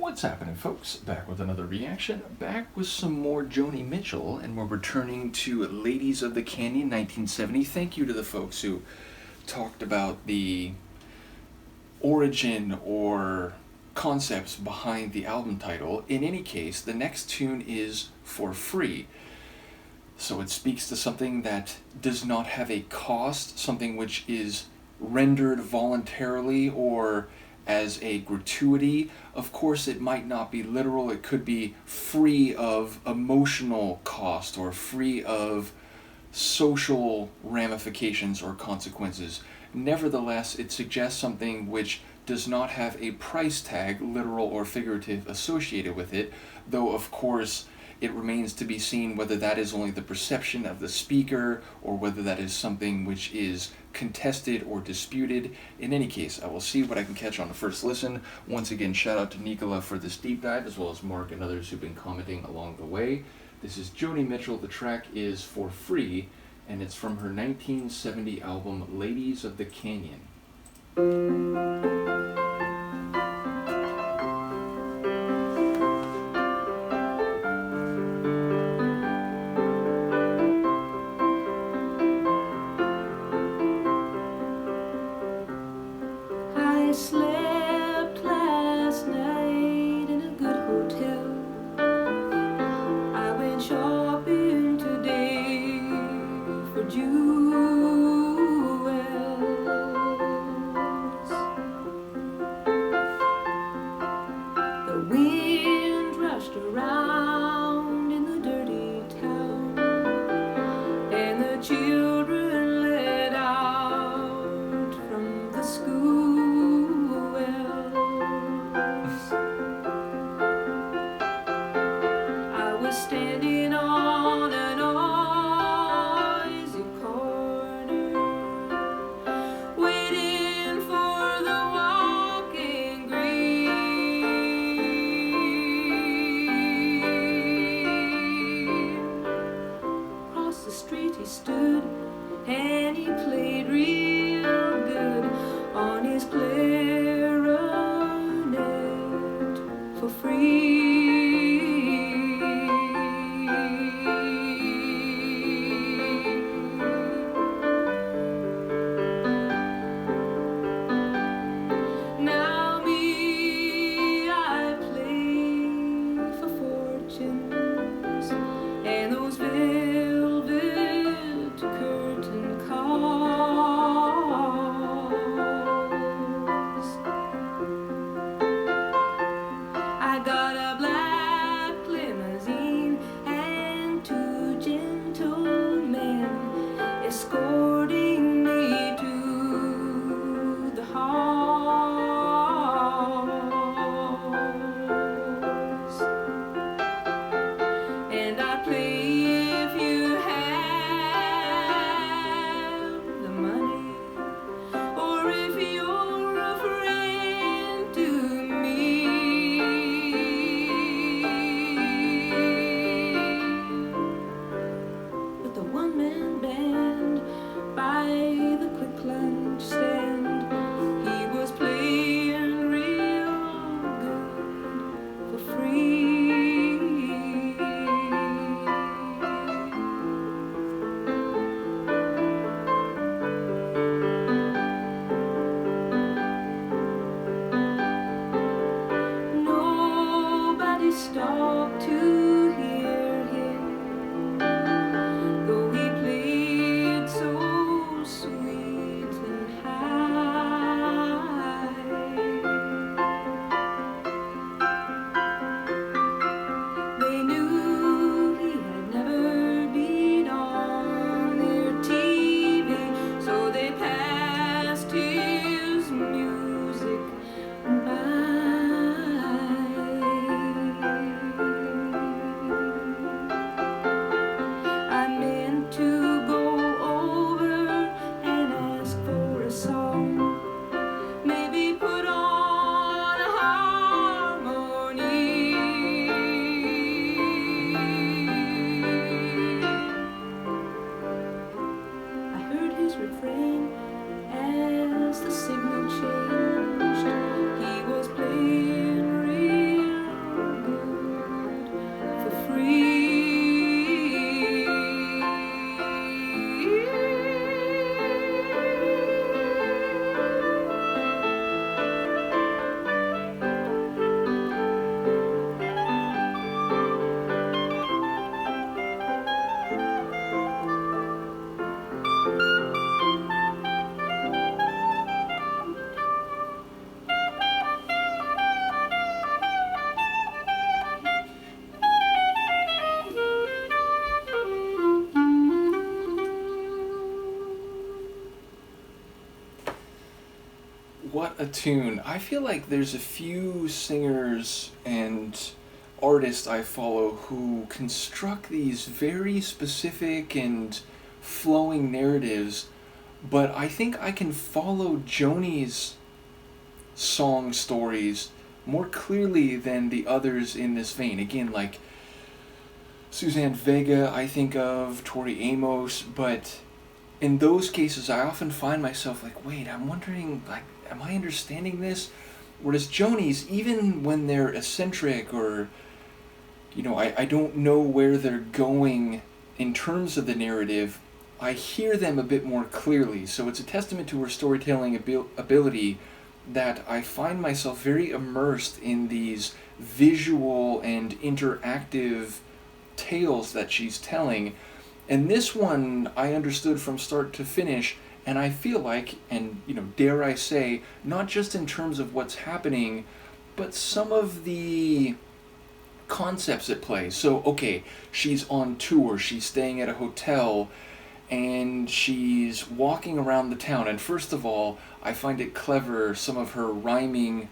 What's happening, folks? Back with another reaction, back with some more Joni Mitchell, and we're returning to Ladies of the Canyon 1970. Thank you to the folks who talked about the origin or concepts behind the album title. In any case, the next tune is For Free. So it speaks to something that does not have a cost, something which is rendered voluntarily or as a gratuity. Of course, it might not be literal. It could be free of emotional cost or free of social ramifications or consequences. Nevertheless, it suggests something which does not have a price tag, literal or figurative, associated with it, though of course it remains to be seen whether that is only the perception of the speaker or whether that is something which is contested or disputed. In any case, I will see what I can catch on the first listen. Once again, shout out to Nikola for this deep dive, as well as Mark and others who've been commenting along the way. This is Joni Mitchell. The track is For Free, and it's from her 1970 album Ladies of the Canyon. I slept last night in a good hotel. I went shopping today for jewels. The wind rushed around in the dirty town, and the children let out from the school wells. I was standing on a noisy corner, waiting for the walking green. Across the street he stood, and he played real good on his clarinet for free. Now me, I play for fortunes and those velvet curtain calls. I got a black limousine and two gentlemen escorting me to the halls. And I play if you have the money, or if you're a friend to me. With the one-man band by the quick lunch stand, he was playing real good for free. Nobody stopped to hear him, though he played so sweet and high. They knew he had never been on their TV, so they passed his music by. a tune. I feel like there's a few singers and artists I follow who construct these very specific and flowing narratives, but I think I can follow Joni's song stories more clearly than the others in this vein. Again, like Suzanne Vega, I think of Tori Amos, but in those cases, I often find myself like, wait, I'm wondering, like, am I understanding this? Whereas Joni's, even when they're eccentric or, I don't know where they're going in terms of the narrative, I hear them a bit more clearly. So it's a testament to her storytelling ability that I find myself very immersed in these visual and interactive tales that she's telling. And this one I understood from start to finish, and I feel like, and dare I say, not just in terms of what's happening, but some of the concepts at play. So, okay, she's on tour, she's staying at a hotel, and she's walking around the town. And first of all, I find it clever, some of her rhyming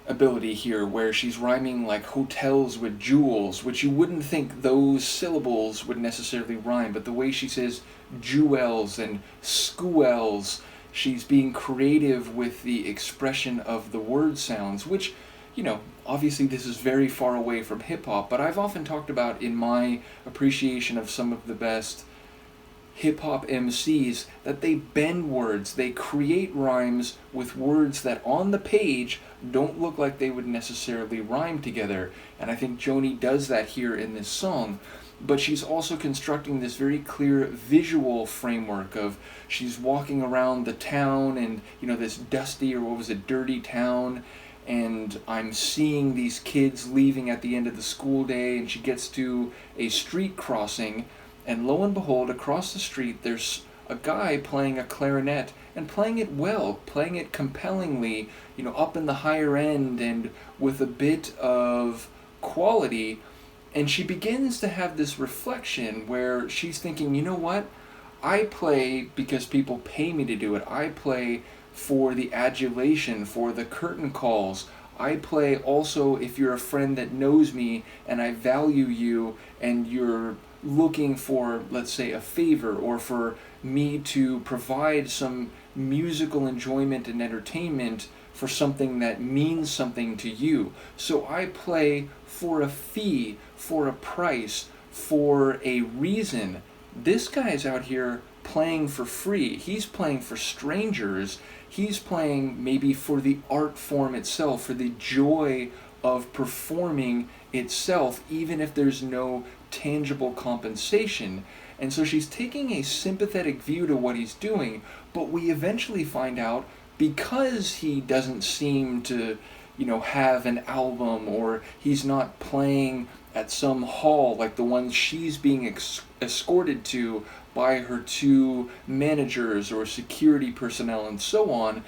ability here, where she's rhyming like hotels with jewels, which you wouldn't think those syllables would necessarily rhyme, but the way she says jewels and squels, she's being creative with the expression of the word sounds, which, obviously this is very far away from hip-hop, but I've often talked about in my appreciation of some of the best hip-hop MCs that they bend words, they create rhymes with words that on the page don't look like they would necessarily rhyme together, and I think Joni does that here in this song. But she's also constructing this very clear visual framework of she's walking around the town and this dusty, or what was it, dirty town, and I'm seeing these kids leaving at the end of the school day, and she gets to a street crossing, and lo and behold, across the street there's a guy playing a clarinet, and playing it well, playing it compellingly, up in the higher end and with a bit of quality. And she begins to have this reflection where she's thinking, you know what? I play because people pay me to do it. I play for the adulation, for the curtain calls. I play also if you're a friend that knows me and I value you and you're looking for, let's say, a favor, or for me to provide some musical enjoyment and entertainment for something that means something to you. So I play for a fee, for a price, for a reason. This guy's out here playing for free. He's playing for strangers. He's playing maybe for the art form itself, for the joy of performing itself, even if there's no tangible compensation. And so she's taking a sympathetic view to what he's doing, but we eventually find out, because he doesn't seem to, have an album, or he's not playing at some hall like the ones she's being escorted to by her two managers or security personnel and so on,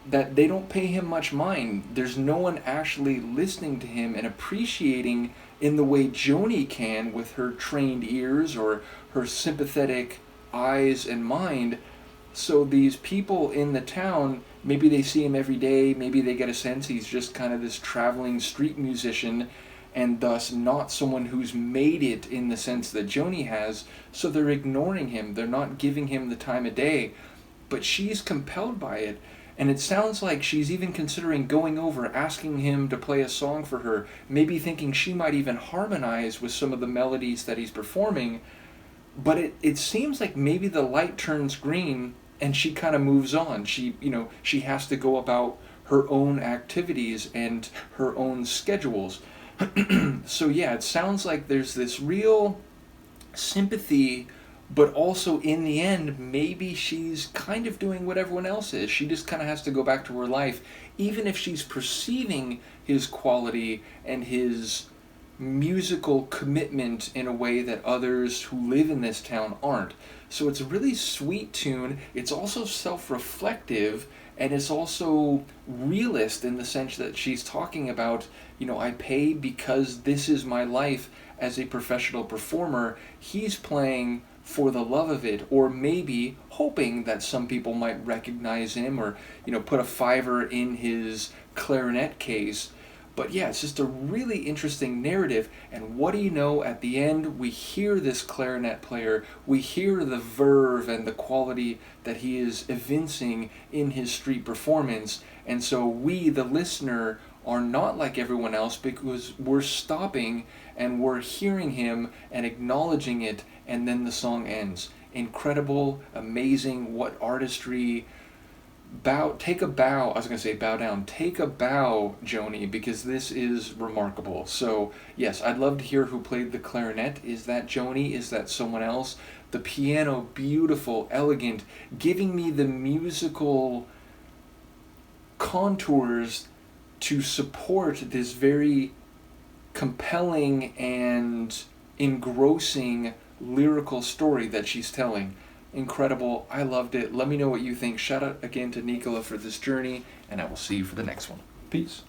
that they don't pay him much mind. There's no one actually listening to him and appreciating in the way Joni can with her trained ears or her sympathetic eyes and mind. So these people in the town, maybe they see him every day, maybe they get a sense he's just kind of this traveling street musician, and thus not someone who's made it in the sense that Joni has, so they're ignoring him, they're not giving him the time of day. But she's compelled by it, and it sounds like she's even considering going over, asking him to play a song for her, maybe thinking she might even harmonize with some of the melodies that he's performing. But it seems like maybe the light turns green and she kind of moves on. She has to go about her own activities and her own schedules. So yeah, it sounds like there's this real sympathy, but also in the end, maybe she's kind of doing what everyone else is. She just kind of has to go back to her life, even if she's perceiving his quality and his musical commitment in a way that others who live in this town aren't. So it's a really sweet tune. It's also self-reflective, and it's also realist in the sense that she's talking about, I pay because this is my life as a professional performer. He's playing for the love of it, or maybe hoping that some people might recognize him, or put a fiver in his clarinet case. But yeah, it's just a really interesting narrative. And what do you know, at the end we hear this clarinet player, we hear the verve and the quality that he is evincing in his street performance. And so we, the listener, are not like everyone else, because we're stopping and we're hearing him and acknowledging it, and then the song ends. Incredible, amazing, what artistry. Take a bow. I was going to say bow down. Take a bow, Joni, because this is remarkable. So, yes, I'd love to hear who played the clarinet. Is that Joni? Is that someone else? The piano, beautiful, elegant, giving me the musical contours to support this very compelling and engrossing lyrical story that she's telling. Incredible. I loved it. Let me know what you think. Shout out again to Nikola for this journey, and I will see you for the next one. Peace.